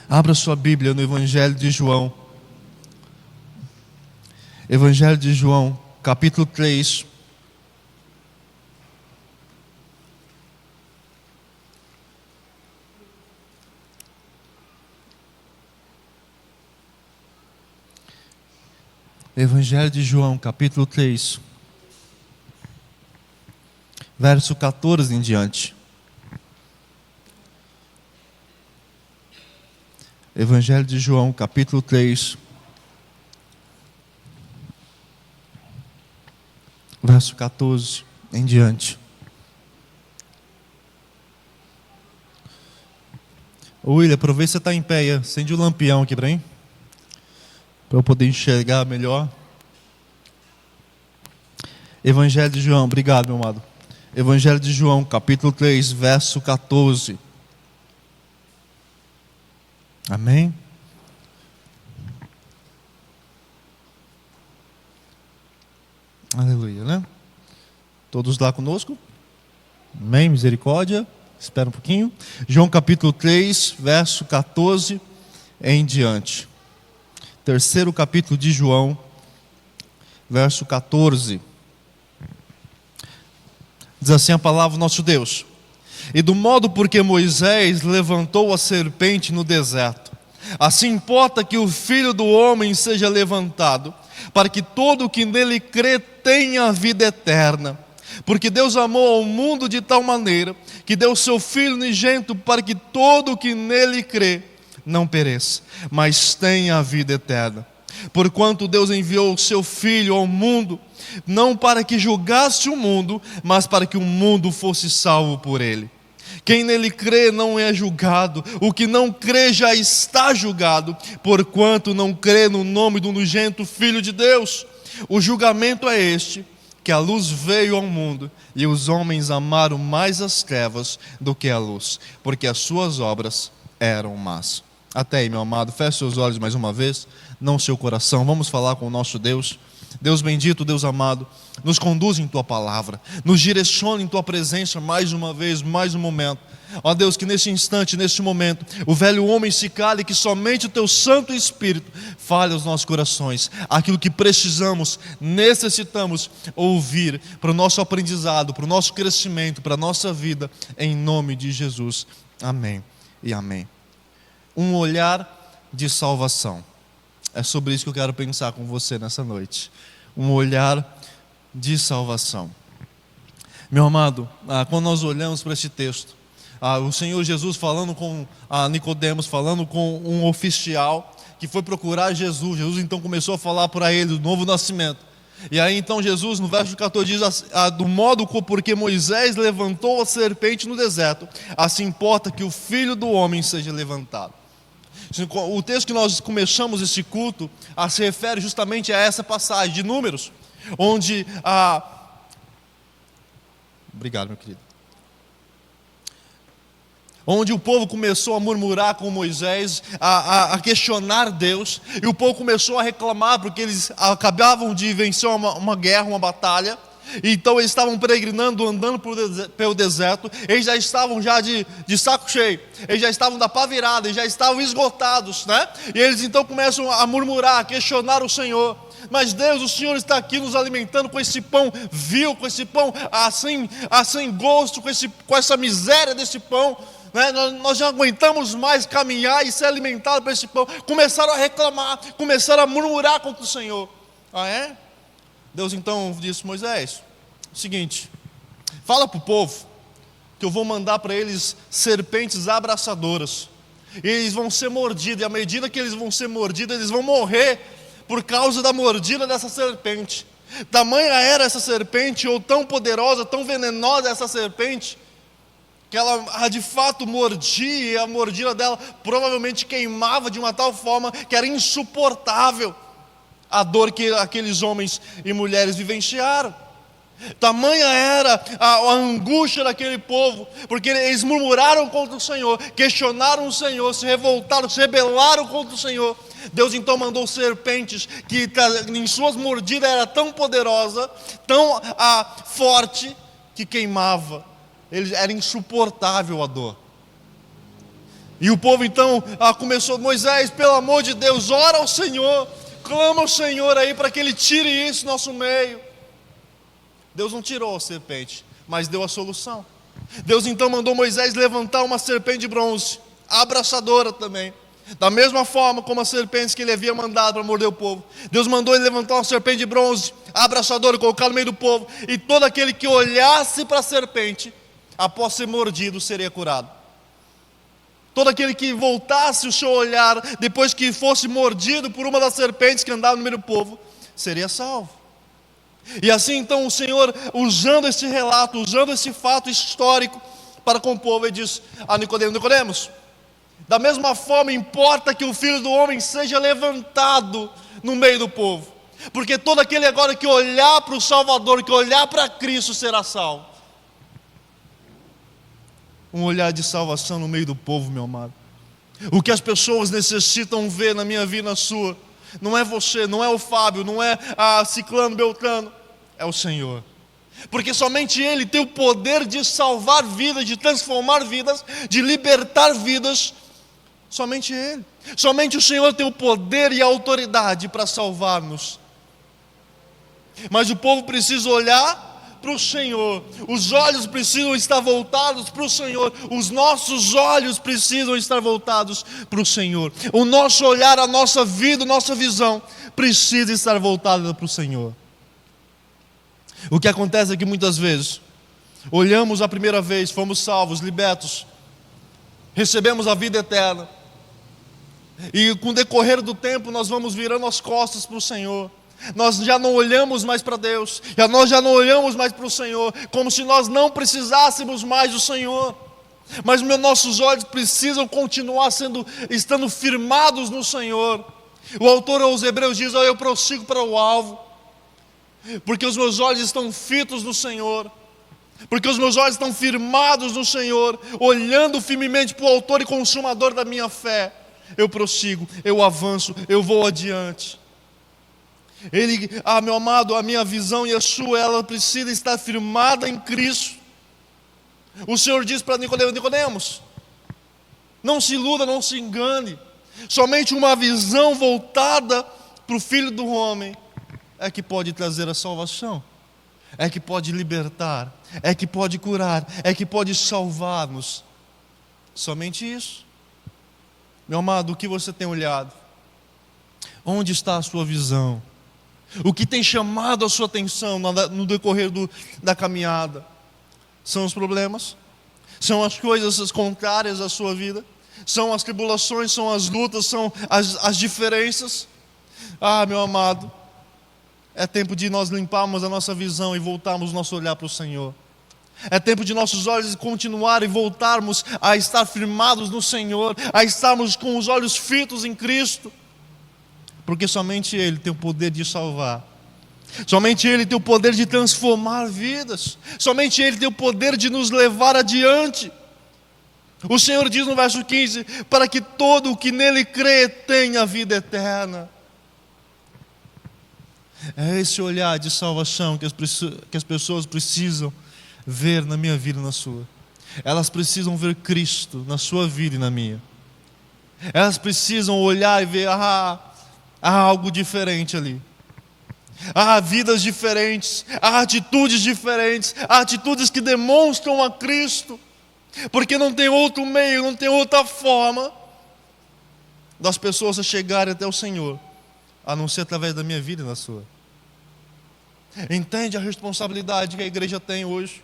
Abra sua Bíblia no Evangelho de João. Evangelho de João, capítulo 3. Evangelho de João, capítulo 3, verso 14 em diante. Evangelho de João, capítulo 3, verso 14 em diante. William, aproveita que você está em pé aí. Acende o lampião aqui para mim, para eu poder enxergar melhor. Evangelho de João, obrigado, meu amado. Evangelho de João, capítulo 3, verso 14. Amém? Aleluia, né? Todos lá conosco? Amém? Misericórdia. Espera um pouquinho. João capítulo 3, verso 14 em diante. Terceiro capítulo de João, verso 14. Diz assim a palavra do nosso Deus: e do modo por que Moisés levantou a serpente no deserto, assim importa que o Filho do Homem seja levantado, para que todo o que nele crê tenha vida eterna. Porque Deus amou ao mundo de tal maneira, que deu o seu Filho unigênito, para que todo o que nele crê não pereça, mas tenha a vida eterna. Porquanto Deus enviou o seu Filho ao mundo, não para que julgasse o mundo, mas para que o mundo fosse salvo por ele. Quem nele crê não é julgado, o que não crê já está julgado, porquanto não crê no nome do unigênito Filho de Deus. O julgamento é este, que a luz veio ao mundo, e os homens amaram mais as trevas do que a luz, porque as suas obras eram más. Até aí, meu amado, feche seus olhos mais uma vez, não seu coração, vamos falar com o nosso Deus. Deus bendito, Deus amado, nos conduz em Tua palavra, nos direciona em Tua presença mais uma vez, mais um momento. Ó Deus, que nesse instante, neste momento, o velho homem se cale, que somente o Teu Santo Espírito fale aos nossos corações, aquilo que precisamos, necessitamos ouvir para o nosso aprendizado, para o nosso crescimento, para a nossa vida, em nome de Jesus. Amém e amém. Um olhar de salvação. É sobre isso que eu quero pensar com você nessa noite. Um olhar de salvação. Meu amado, quando nós olhamos para este texto, o Senhor Jesus falando com Nicodemos, falando com um oficial que foi procurar Jesus. Jesus então começou a falar para ele do novo nascimento. E aí então Jesus no verso 14 diz: do modo porque Moisés levantou a serpente no deserto, assim importa que o Filho do Homem seja levantado. O texto que nós começamos esse culto se refere justamente a essa passagem de Números, onde obrigado, meu querido. Onde o povo começou a murmurar com Moisés, a questionar Deus, e o povo começou a reclamar porque eles acabavam de vencer uma guerra, uma batalha. Então eles estavam peregrinando, andando pelo deserto. Eles já estavam de saco cheio, eles já estavam da pá virada, eles já estavam esgotados, né? E eles então começam a murmurar, a questionar o Senhor. Mas Deus, o Senhor está aqui nos alimentando com esse pão vil, com esse pão sem gosto, com essa miséria desse pão, né? Nós já aguentamos mais caminhar e ser alimentado por esse pão. Começaram a reclamar, começaram a murmurar contra o Senhor. É? Deus então disse: Moisés, seguinte, fala para o povo que eu vou mandar para eles serpentes abraçadoras, e eles vão ser mordidos, e à medida que eles vão ser mordidos, eles vão morrer por causa da mordida dessa serpente. Tamanha era essa serpente, ou tão poderosa, tão venenosa essa serpente, que ela de fato mordia, e a mordida dela provavelmente queimava de uma tal forma que era insuportável a dor que aqueles homens e mulheres vivenciaram. Tamanha era a angústia daquele povo, porque eles murmuraram contra o Senhor, questionaram o Senhor, se revoltaram, se rebelaram contra o Senhor. Deus então mandou serpentes que em suas mordidas era tão poderosa, tão forte, que queimava. Era insuportável a dor. E o povo então começou: Moisés, pelo amor de Deus, ora ao Senhor, clama ao Senhor aí para que Ele tire isso do nosso meio. Deus não tirou a serpente, mas deu a solução. Deus então mandou Moisés levantar uma serpente de bronze, abraçadora também, da mesma forma como as serpentes que ele havia mandado para morder o povo. Deus mandou ele levantar uma serpente de bronze, abraçadora, colocar no meio do povo, e todo aquele que olhasse para a serpente, após ser mordido, seria curado. Todo aquele que voltasse o seu olhar, depois que fosse mordido por uma das serpentes que andava no meio do povo, seria salvo. E assim então o Senhor, usando esse relato, usando esse fato histórico para com o povo, ele diz a Nicodemos: Nicodemos, da mesma forma importa que o Filho do Homem seja levantado no meio do povo, porque todo aquele agora que olhar para o Salvador, que olhar para Cristo, será salvo. Um olhar de salvação no meio do povo, meu amado. O que as pessoas necessitam ver na minha vida e na sua, não é você, não é o Fábio, não é a Ciclano, Beltrano, é o Senhor. Porque somente Ele tem o poder de salvar vidas, de transformar vidas, de libertar vidas. Somente Ele. Somente o Senhor tem o poder e a autoridade para salvar-nos. Mas o povo precisa olhar para o Senhor. Os olhos precisam estar voltados para o Senhor. Os nossos olhos precisam estar voltados para o Senhor. O nosso olhar, a nossa vida, a nossa visão precisa estar voltada para o Senhor. O que acontece é que muitas vezes olhamos a primeira vez, fomos salvos, libertos, recebemos a vida eterna, e com o decorrer do tempo nós vamos virando as costas para o Senhor. Nós já não olhamos mais para Deus, nós já não olhamos mais para o Senhor, como se nós não precisássemos mais do Senhor. Mas nossos olhos precisam continuar estando firmados no Senhor. O autor aos Hebreus diz: eu prossigo para o alvo, porque os meus olhos estão fitos no Senhor, porque os meus olhos estão firmados no Senhor, olhando firmemente para o autor e consumador da minha fé. Eu prossigo, eu avanço, eu vou adiante. Meu amado, a minha visão e a sua, ela precisa estar firmada em Cristo. O Senhor diz para Nicodemos: Nicodemos, não se iluda, não se engane. Somente uma visão voltada para o Filho do Homem é que pode trazer a salvação, é que pode libertar, é que pode curar, é que pode salvar-nos. Somente isso. Meu amado, o que você tem olhado? Onde está a sua visão? O que tem chamado a sua atenção no decorrer da caminhada? São os problemas? São as coisas contrárias à sua vida? São as tribulações, são as lutas, são as diferenças? Meu amado, é tempo de nós limparmos a nossa visão e voltarmos nosso olhar para o Senhor. É tempo de nossos olhos continuar e voltarmos a estar firmados no Senhor, a estarmos com os olhos fitos em Cristo. Porque somente Ele tem o poder de salvar. Somente Ele tem o poder de transformar vidas. Somente Ele tem o poder de nos levar adiante. O Senhor diz no verso 15: para que todo o que nele crê tenha vida eterna. É esse olhar de salvação que as pessoas precisam ver na minha vida e na sua. Elas precisam ver Cristo na sua vida e na minha. Elas precisam olhar e ver: há algo diferente ali. Há vidas diferentes, há atitudes diferentes, há atitudes que demonstram a Cristo, porque não tem outro meio, não tem outra forma das pessoas chegarem até o Senhor, a não ser através da minha vida e da sua. Entende a responsabilidade que a igreja tem hoje?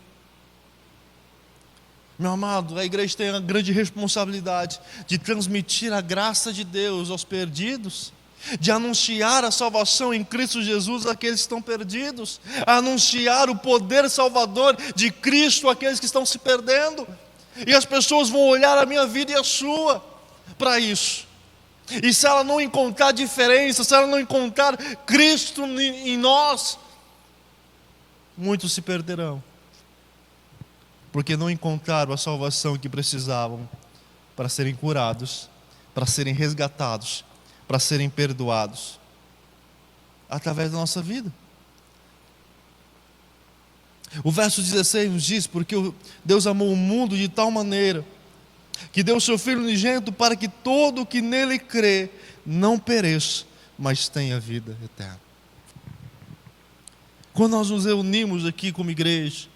Meu amado, a igreja tem a grande responsabilidade de transmitir a graça de Deus aos perdidos, de anunciar a salvação em Cristo Jesus àqueles que estão perdidos, anunciar o poder salvador de Cristo àqueles que estão se perdendo. E as pessoas vão olhar a minha vida e a sua para isso. E se ela não encontrar diferença, se ela não encontrar Cristo em nós, muitos se perderão, porque não encontraram a salvação que precisavam para serem curados, para serem resgatados, para serem perdoados, através da nossa vida. O verso 16 nos diz: porque Deus amou o mundo de tal maneira que deu o seu Filho unigênito para que todo o que nele crê não pereça, mas tenha vida eterna. Quando nós nos reunimos aqui como igreja,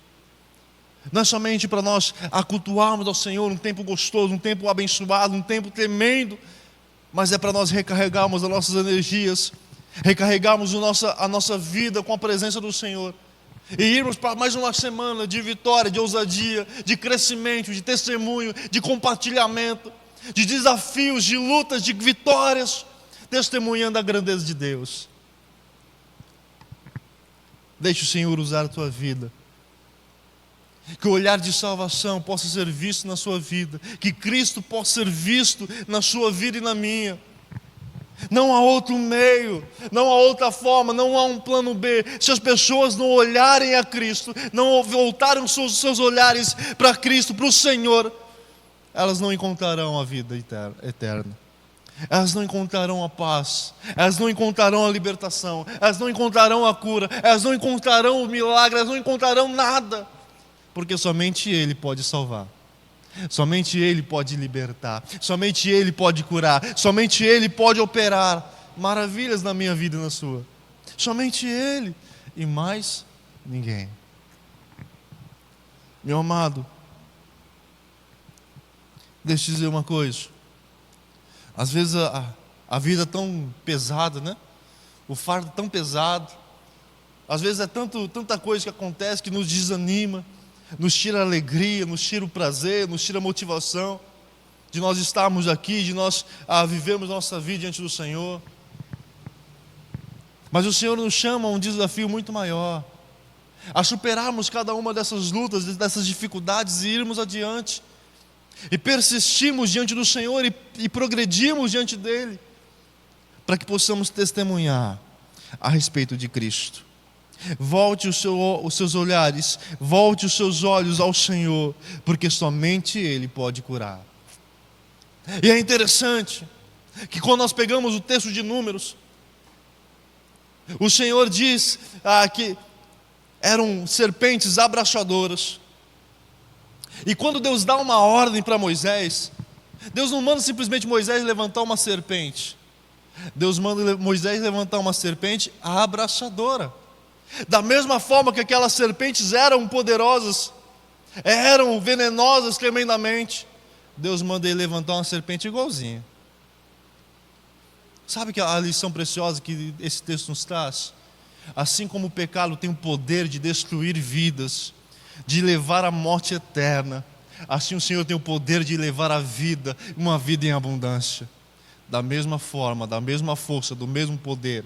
não é somente para nós acultuarmos ao Senhor um tempo gostoso, um tempo abençoado, um tempo tremendo, mas é para nós recarregarmos as nossas energias, recarregarmos a nossa vida com a presença do Senhor, e irmos para mais uma semana de vitória, de ousadia, de crescimento, de testemunho, de compartilhamento, de desafios, de lutas, de vitórias, testemunhando a grandeza de Deus. Deixe o Senhor usar a tua vida, que o olhar de salvação possa ser visto na sua vida, que Cristo possa ser visto na sua vida e na minha. Não há outro meio, não há outra forma, não há um plano B. Se as pessoas não olharem a Cristo, não voltarem os seus olhares para Cristo, para o Senhor, elas não encontrarão a vida eterna. Elas não encontrarão a paz, elas não encontrarão a libertação, elas não encontrarão a cura, elas não encontrarão o milagre, elas não encontrarão nada, porque somente Ele pode salvar, somente Ele pode libertar, somente Ele pode curar, somente Ele pode operar maravilhas na minha vida e na sua. Somente Ele e mais ninguém. Meu amado, deixa eu dizer uma coisa. Às vezes a vida é tão pesada, né? O fardo é tão pesado. Às vezes é tanta coisa que acontece que nos desanima, nos tira a alegria, nos tira o prazer, nos tira a motivação de nós estarmos aqui, de nós vivermos nossa vida diante do Senhor. Mas o Senhor nos chama a um desafio muito maior, a superarmos cada uma dessas lutas, dessas dificuldades e irmos adiante. E persistimos diante do Senhor e progredimos diante dEle, para que possamos testemunhar a respeito de Cristo. Volte os seus olhares, volte os seus olhos ao Senhor, porque somente Ele pode curar. E é interessante que quando nós pegamos o texto de Números, o Senhor diz que eram serpentes abraçadoras. E quando Deus dá uma ordem para Moisés, Deus não manda simplesmente Moisés levantar uma serpente. Deus manda Moisés levantar uma serpente abraçadora. Da mesma forma que aquelas serpentes eram poderosas, eram venenosas tremendamente, Deus manda ele levantar uma serpente igualzinha. Sabe que a lição preciosa que esse texto nos traz? Assim como o pecado tem o poder de destruir vidas, de levar à morte eterna, assim o Senhor tem o poder de levar a vida, uma vida em abundância. Da mesma forma, da mesma força, do mesmo poder.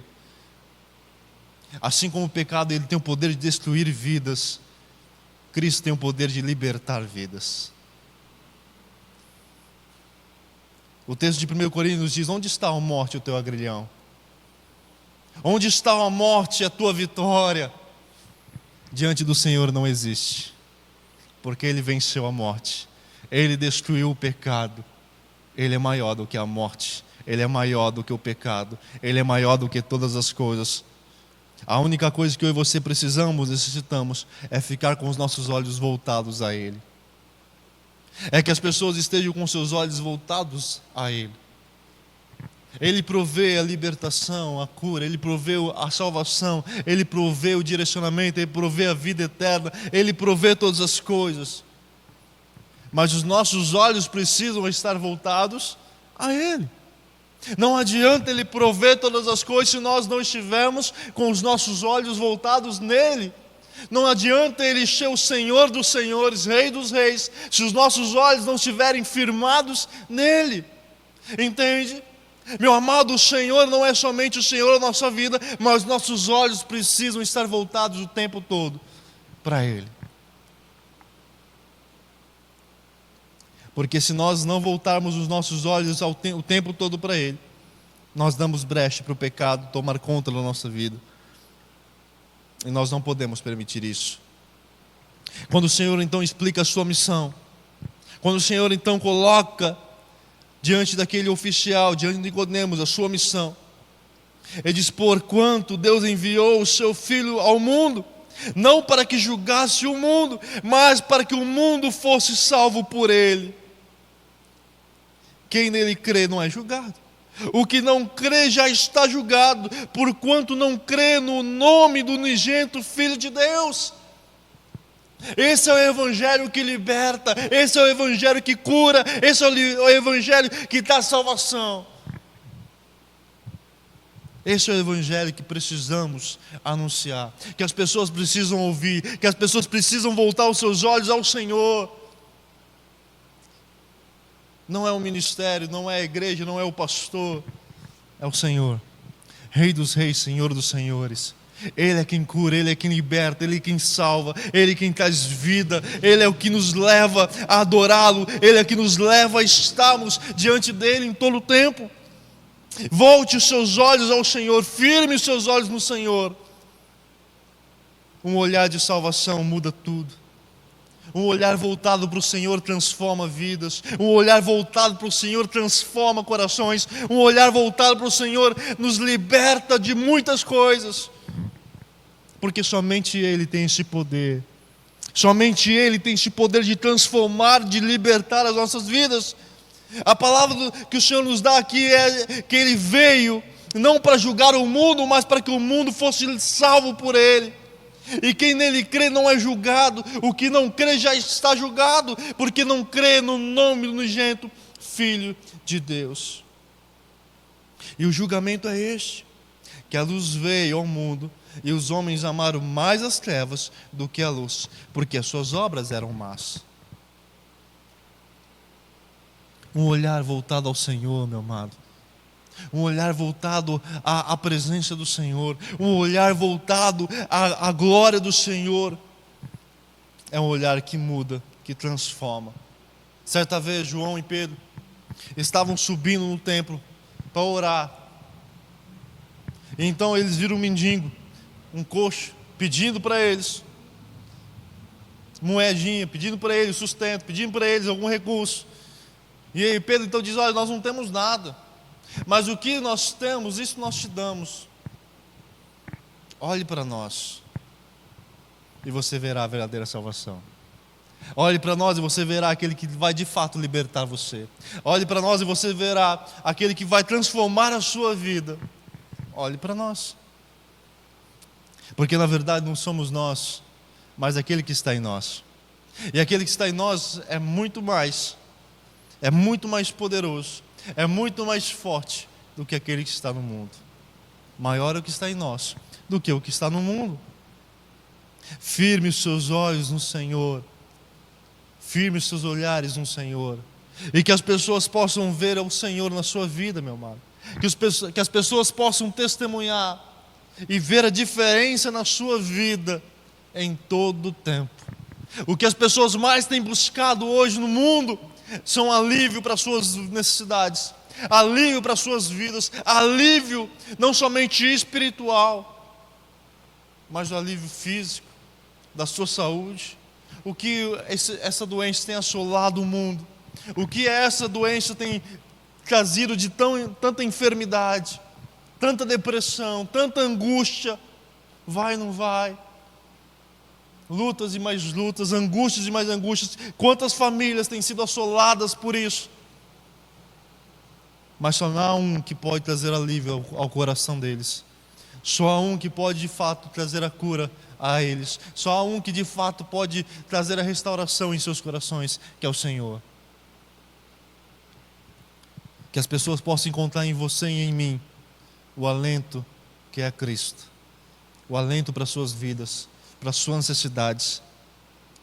Assim como o pecado ele tem o poder de destruir vidas, Cristo tem o poder de libertar vidas. O texto de 1 Coríntios nos diz: onde está a morte, o teu agrilhão? Onde está a morte, a tua vitória? Diante do Senhor não existe, porque Ele venceu a morte, Ele destruiu o pecado. Ele é maior do que a morte, Ele é maior do que o pecado, Ele é maior do que todas as coisas. A única coisa que eu e você necessitamos é ficar com os nossos olhos voltados a Ele, é que as pessoas estejam com seus olhos voltados a Ele. Ele provê a libertação, a cura, Ele provê a salvação, Ele provê o direcionamento, Ele provê a vida eterna, Ele provê todas as coisas. Mas os nossos olhos precisam estar voltados a Ele. Não adianta Ele prover todas as coisas se nós não estivermos com os nossos olhos voltados nele. Não adianta Ele ser o Senhor dos senhores, Rei dos reis, se os nossos olhos não estiverem firmados nele. Entende? Meu amado, o Senhor não é somente o Senhor da nossa vida, mas nossos olhos precisam estar voltados o tempo todo para Ele. Porque se nós não voltarmos os nossos olhos o tempo todo para Ele, nós damos brecha para o pecado tomar conta da nossa vida. E nós não podemos permitir isso. Quando o Senhor então explica a sua missão, quando o Senhor então coloca diante daquele oficial, diante de Nicodemos, a sua missão, Ele diz: porquanto Deus enviou o seu Filho ao mundo, não para que julgasse o mundo, mas para que o mundo fosse salvo por Ele. Quem nele crê não é julgado. O que não crê já está julgado, porquanto não crê no nome do unigênito Filho de Deus. Esse é o evangelho que liberta, esse é o evangelho que cura, esse é o evangelho que dá salvação. Esse é o evangelho que precisamos anunciar, que as pessoas precisam ouvir, que as pessoas precisam voltar os seus olhos ao Senhor. Não é o ministério, não é a igreja, não é o pastor, é o Senhor, Rei dos reis, Senhor dos senhores. Ele é quem cura, Ele é quem liberta, Ele é quem salva, Ele é quem traz vida, Ele é o que nos leva a adorá-lo, Ele é o que nos leva a estarmos diante dEle em todo o tempo. Volte os seus olhos ao Senhor, firme os seus olhos no Senhor. Um olhar de salvação muda tudo. Um olhar voltado para o Senhor transforma vidas. Um olhar voltado para o Senhor transforma corações. Um olhar voltado para o Senhor nos liberta de muitas coisas. Porque somente Ele tem esse poder. Somente Ele tem esse poder de transformar, de libertar as nossas vidas. A palavra que o Senhor nos dá aqui é que Ele veio não para julgar o mundo, mas para que o mundo fosse salvo por Ele. E quem nele crê não é julgado. O que não crê já está julgado, porque não crê no nome do unigênito Filho de Deus. E o julgamento é este: que a luz veio ao mundo, e os homens amaram mais as trevas do que a luz, porque as suas obras eram más. Um olhar voltado ao Senhor, meu amado. Um olhar voltado à presença do Senhor. Um olhar voltado à glória do Senhor. É um olhar que muda, que transforma. Certa vez, João e Pedro estavam subindo no templo para orar. E então eles viram um mendigo, um coxo, pedindo para eles moedinha, pedindo para eles sustento, pedindo para eles algum recurso. E aí Pedro então diz: olha, nós não temos nada, mas o que nós temos, isso nós te damos. Olhe para nós e você verá a verdadeira salvação. Olhe para nós e você verá aquele que vai de fato libertar você. Olhe para nós e você verá aquele que vai transformar a sua vida. Olhe para nós. Porque na verdade não somos nós, mas aquele que está em nós. E aquele que está em nós é muito mais poderoso, é muito mais forte do que aquele que está no mundo. Maior é o que está em nós do que o que está no mundo. Firme os seus olhos no Senhor, firme os seus olhares no Senhor, e que as pessoas possam ver o Senhor na sua vida, meu amado. Que as pessoas possam testemunhar e ver a diferença na sua vida em todo o tempo. O que as pessoas mais têm buscado hoje no mundo são alívio para suas necessidades, alívio para suas vidas, alívio não somente espiritual, mas o alívio físico, da sua saúde. O que essa doença tem assolado o mundo, o que essa doença tem trazido de tanta enfermidade, tanta depressão, tanta angústia. Vai, não vai? Lutas e mais lutas, angústias e mais angústias. Quantas famílias têm sido assoladas por isso? Mas só há um que pode trazer alívio ao coração deles. Só há um que pode de fato trazer a cura a eles. Só há um que de fato pode trazer a restauração em seus corações, que é o Senhor. Que as pessoas possam encontrar em você e em mim o alento que é Cristo. O alento para as suas vidas, para as suas necessidades.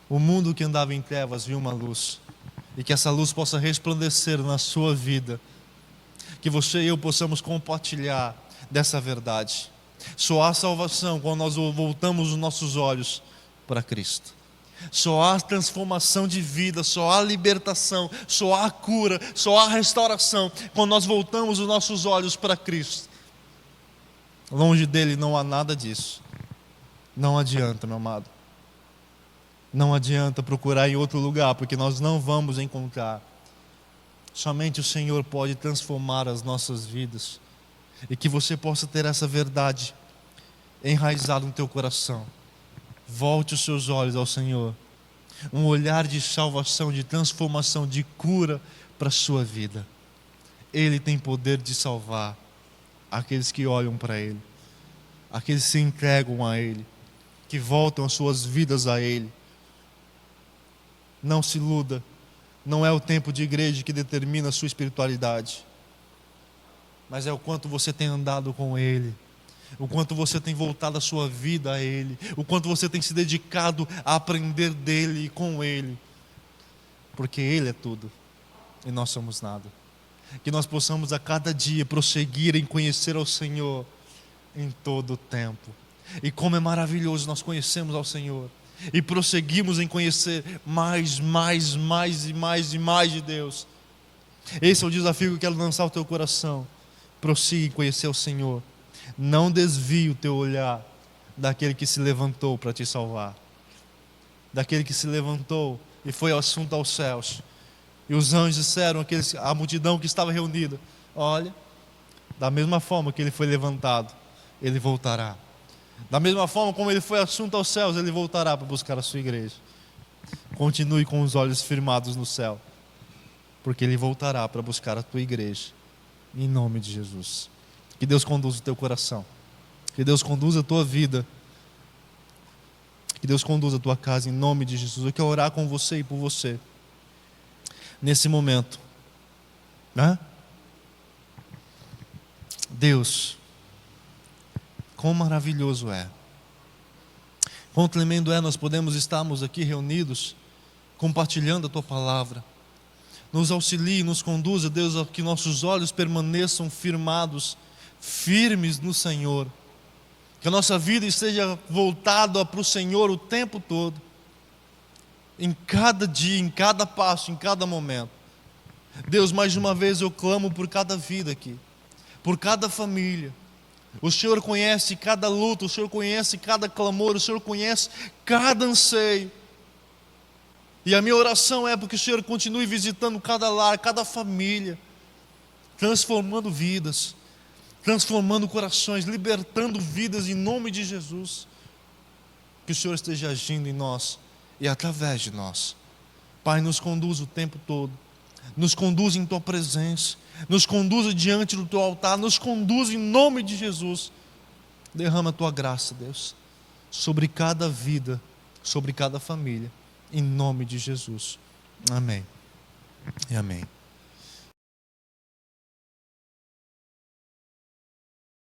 O mundo que andava em trevas viu uma luz, e que essa luz possa resplandecer na sua vida, que você e eu possamos compartilhar dessa verdade. Só há salvação quando nós voltamos os nossos olhos para Cristo. Só há transformação de vida, só há libertação, só há cura, só há restauração quando nós voltamos os nossos olhos para Cristo. Longe dele não há nada disso. Não adianta, meu amado. Não adianta procurar em outro lugar, porque nós não vamos encontrar. Somente o Senhor pode transformar as nossas vidas, e que você possa ter essa verdade enraizada no teu coração. Volte os seus olhos ao Senhor. Um olhar de salvação, de transformação, de cura para a sua vida. Ele tem poder de salvar aqueles que olham para Ele, aqueles que se entregam a Ele, que voltam as suas vidas a Ele. Não se iluda, não é o tempo de igreja que determina a sua espiritualidade, mas é o quanto você tem andado com Ele, o quanto você tem voltado a sua vida a Ele, o quanto você tem se dedicado a aprender dEle e com Ele, porque Ele é tudo e nós somos nada. Que nós possamos a cada dia prosseguir em conhecer ao Senhor em todo o tempo. E como é maravilhoso nós conhecemos ao Senhor e prosseguimos em conhecer mais de Deus. Esse é o desafio que eu quero lançar ao teu coração. Prossiga em conhecer o Senhor. Não desvie o teu olhar daquele que se levantou para te salvar, daquele que se levantou e foi assunto aos céus. E os anjos disseram a multidão que estava reunida: olha, da mesma forma que ele foi levantado, ele voltará. Da mesma forma como ele foi assunto aos céus, ele voltará para buscar a sua igreja. Continue com os olhos firmados no céu, porque ele voltará para buscar a tua igreja, em nome de Jesus. Que Deus conduza o teu coração, que Deus conduza a tua vida, que Deus conduza a tua casa, em nome de Jesus. Eu quero orar com você e por você nesse momento, né? Deus, quão maravilhoso é, quão tremendo é nós podemos estarmos aqui reunidos, compartilhando a Tua palavra. Nos auxilie, nos conduza, Deus, a que nossos olhos permaneçam firmados, firmes no Senhor, que a nossa vida esteja voltada para o Senhor o tempo todo, em cada dia, em cada passo, em cada momento. Deus, mais uma vez eu clamo por cada vida aqui, por cada família. O Senhor conhece cada luta, o Senhor conhece cada clamor, o Senhor conhece cada anseio. E a minha oração é porque o Senhor continue visitando cada lar, cada família, transformando vidas, transformando corações, libertando vidas em nome de Jesus. Que o Senhor esteja agindo em nós e através de nós. Pai, nos conduz o tempo todo, nos conduz em Tua presença, nos conduz diante do Teu altar, nos conduz em nome de Jesus. Derrama a Tua graça, Deus, sobre cada vida, sobre cada família, em nome de Jesus. Amém e amém.